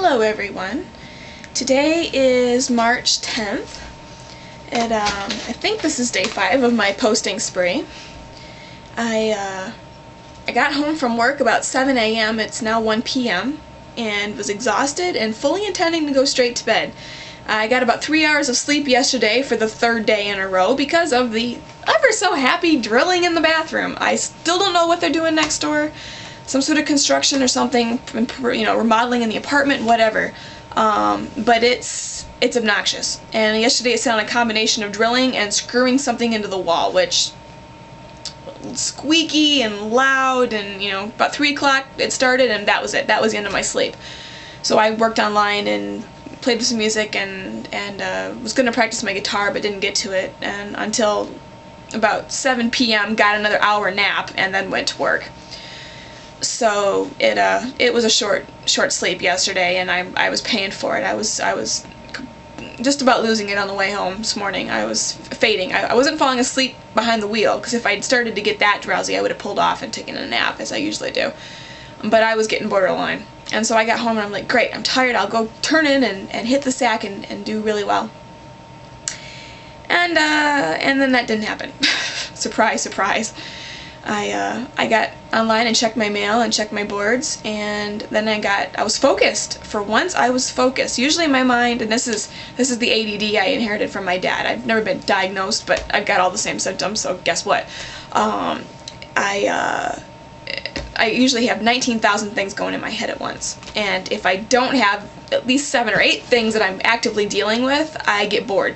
Hello everyone. Today is March 10th, and I think this is day 5 of my posting spree. I got home from work about 7 a.m. It's now 1 p.m. and was exhausted and fully intending to go straight to bed. I got about 3 hours of sleep yesterday for the 3rd day in a row because of the ever so happy drilling in the bathroom. I still don't know what they're doing next door. Some sort of construction or something, remodeling in the apartment, whatever. But it's obnoxious. And yesterday it sounded a combination of drilling and screwing something into the wall, which squeaky and loud, and about 3 o'clock it started, and that was it. That was the end of my sleep. So I worked online and played with some music and was going to practice my guitar, but didn't get to it, and until about 7 p.m. got another hour nap and then went to work. So it was a short sleep yesterday, and I was paying for it. I was just about losing it on the way home this morning. I was fading. I wasn't falling asleep behind the wheel, because if I'd started to get that drowsy, I would have pulled off and taken a nap, as I usually do. But I was getting borderline. And so I got home and I'm like, great, I'm tired, I'll go turn in and hit the sack and do really well. And then that didn't happen. Surprise, surprise. I got online and checked my mail and checked my boards, and then I was focused. For once, I was focused. Usually in my mind, and this is the ADD I inherited from my dad. I've never been diagnosed, but I've got all the same symptoms, so guess what? I usually have 19,000 things going in my head at once, and if I don't have at least 7 or 8 things that I'm actively dealing with, I get bored.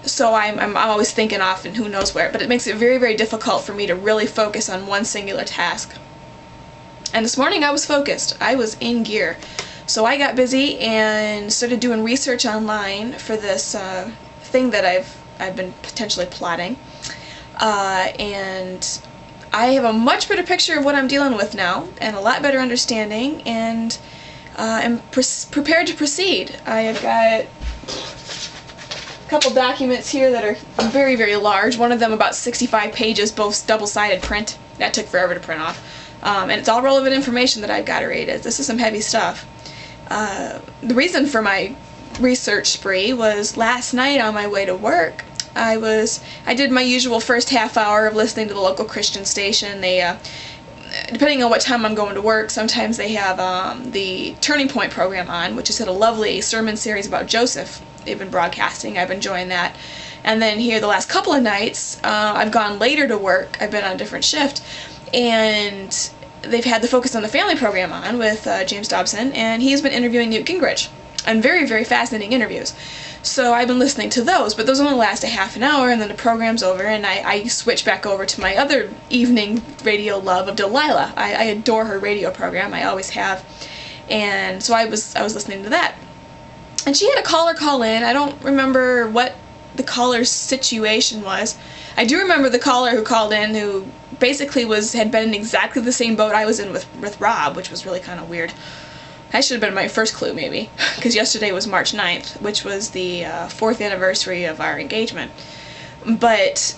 So I'm always thinking off and who knows where, but it makes it very, very difficult for me to really focus on one singular task. And this morning I was focused. I was in gear. So I got busy and started doing research online for this thing that I've been potentially plotting. And I have a much better picture of what I'm dealing with now, and a lot better understanding, and am prepared to proceed. I have got couple documents here that are very, very large. One of them about 65 pages, both double-sided print. That took forever to print off. And it's all relevant information that I've got to read. This is some heavy stuff. The reason for my research spree was last night on my way to work. I did my usual first half hour of listening to the local Christian station. They depending on what time I'm going to work, sometimes they have the Turning Point program on, which has had a lovely sermon series about Joseph. They've been broadcasting. I've been enjoying that. And then here the last couple of nights, I've gone later to work. I've been on a different shift, and they've had the Focus on the Family program on with James Dobson, and he's been interviewing Newt Gingrich, and very, very fascinating interviews. So I've been listening to those, but those only last a half an hour, and then the program's over, and I switch back over to my other evening radio love of Delilah. I adore her radio program. I always have. And so I was listening to that. And she had a caller call in. I don't remember what the caller's situation was. I do remember the caller who called in, who basically had been in exactly the same boat I was in with Rob, which was really kind of weird. That should have been my first clue, maybe, because yesterday was March 9th, which was the 4th anniversary of our engagement. But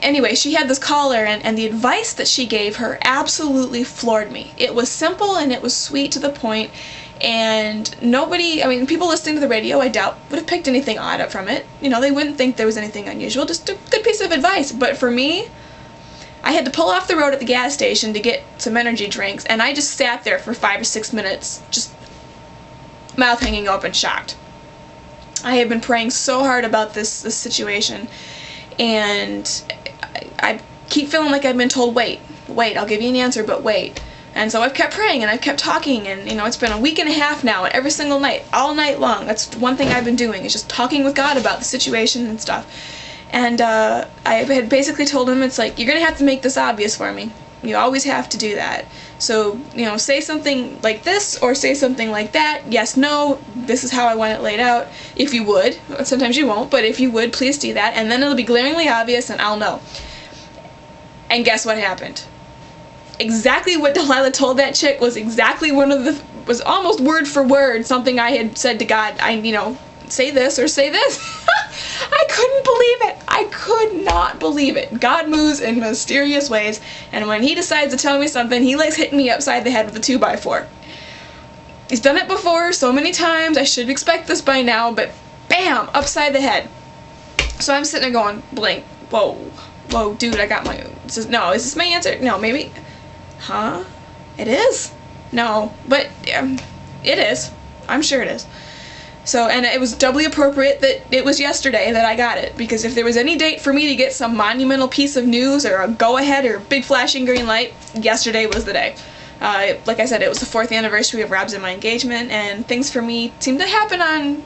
anyway, she had this caller, and the advice that she gave her absolutely floored me. It was simple, and it was sweet to the point, and people listening to the radio, I doubt, would have picked anything odd up from it. They wouldn't think there was anything unusual, just a good piece of advice. But for me, I had to pull off the road at the gas station to get some energy drinks, and I just sat there for 5 or 6 minutes, just mouth hanging open, shocked. I had been praying so hard about this situation, and I keep feeling like I've been told, wait, I'll give you an answer, but wait. And so I've kept praying, and I've kept talking, and it's been a week and a half now, and every single night, all night long, that's one thing I've been doing, is just talking with God about the situation and stuff. And I had basically told him, it's like, you're going to have to make this obvious for me. You always have to do that. So, say something like this, or say something like that. Yes, no, this is how I want it laid out. If you would. Sometimes you won't, but if you would, please do that. And then it'll be glaringly obvious, and I'll know. And guess what happened? Exactly what Delilah told that chick was exactly was almost word for word something I had said to God. Say this or say this. I couldn't believe it. I could not believe it. God moves in mysterious ways, and when he decides to tell me something, he likes hitting me upside the head with a 2x4. He's done it before so many times. I should expect this by now, but bam, upside the head. So I'm sitting there going, blink, whoa, dude, I got my, is this my answer? No, maybe, huh? It is? No, but it is. I'm sure it is. So, and it was doubly appropriate that it was yesterday that I got it, because if there was any date for me to get some monumental piece of news or a go-ahead or a big flashing green light, yesterday was the day. Like I said, it was the 4th anniversary of Rob's and my engagement, and things for me seem to happen on,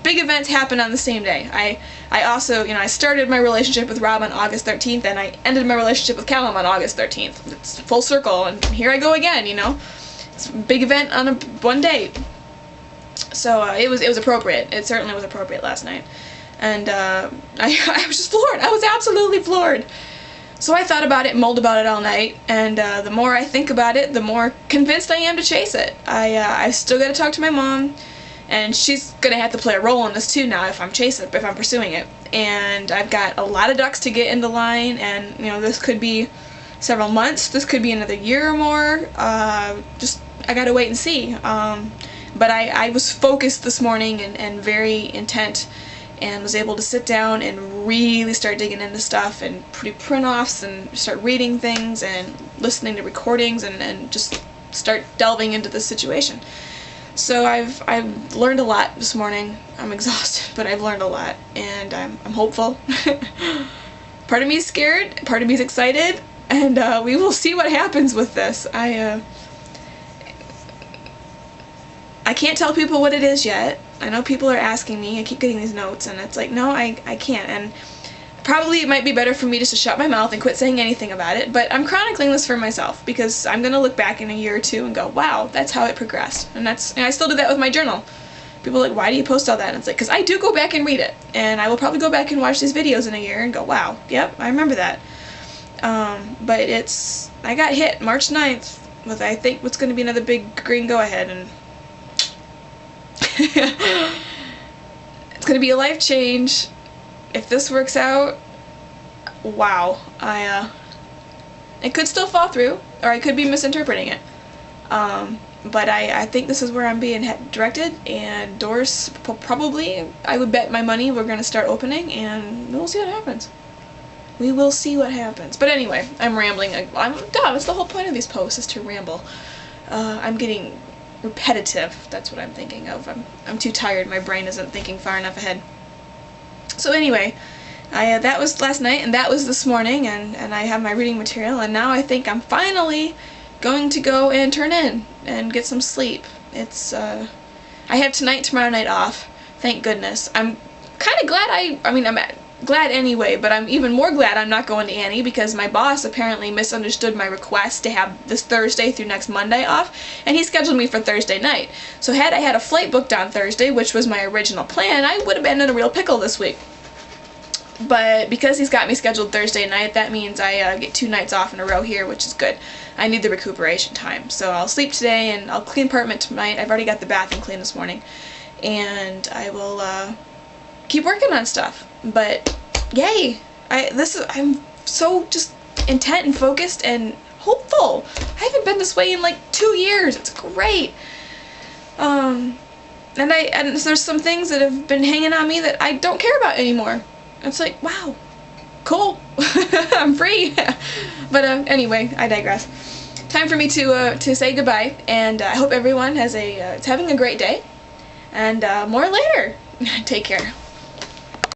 big events happen on the same day. I also, I started my relationship with Rob on August 13th, and I ended my relationship with Callum on August 13th. It's full circle, and here I go again, It's a big event on one day. So it was appropriate. It certainly was appropriate last night. And I was just floored. I was absolutely floored. So I thought about it, mulled about it all night, and the more I think about it, the more convinced I am to chase it. I still got to talk to my mom, and she's gonna have to play a role in this too now if I'm pursuing it. And I've got a lot of ducks to get into line, and this could be several months, this could be another year or more. I gotta wait and see. But I was focused this morning and very intent, and was able to sit down and really start digging into stuff and print-offs and start reading things and listening to recordings and just start delving into the situation. So I've learned a lot this morning. I'm exhausted, but I've learned a lot, and I'm hopeful. Part of me is scared, part of me is excited, and we will see what happens with this. I can't tell people what it is yet. I know people are asking me. I keep getting these notes, and it's like, no, I can't. And probably it might be better for me just to shut my mouth and quit saying anything about it, but I'm chronicling this for myself, because I'm going to look back in a year or two and go, wow, that's how it progressed. And I still do that with my journal. People are like, why do you post all that? And it's like, because I do go back and read it, and I will probably go back and watch these videos in a year and go, wow, yep, I remember that. But I got hit March 9th with, I think, what's going to be another big green go-ahead, and it's going to be a life change. If this works out, wow, it could still fall through, or I could be misinterpreting it. But I think this is where I'm being directed, and doors probably, I would bet my money, we're going to start opening, and we'll see what happens. We will see what happens. But anyway, I'm rambling. That's the whole point of these posts, is to ramble. I'm getting repetitive. That's what I'm thinking of. I'm too tired. My brain isn't thinking far enough ahead. So anyway, that was last night, and that was this morning, and I have my reading material, and now I think I'm finally going to go and turn in and get some sleep. I have tonight, tomorrow night off. Thank goodness. I'm kind of glad I'm glad anyway, but I'm even more glad I'm not going to Annie, because my boss apparently misunderstood my request to have this Thursday through next Monday off, and he scheduled me for Thursday night. So had I had a flight booked on Thursday, which was my original plan, I would have been in a real pickle this week. But because he's got me scheduled Thursday night, that means I get 2 nights off in a row here, which is good. I need the recuperation time. So I'll sleep today, and I'll clean apartment tonight. I've already got the bathroom cleaned this morning. And I will keep working on stuff. But yay! I'm so just intent and focused and hopeful. I haven't been this way in like 2 years. It's great. And there's some things that have been hanging on me that I don't care about anymore. It's like, wow, cool. I'm free. But anyway, I digress. Time for me to say goodbye, and I hope everyone is having a great day. And more later. Take care.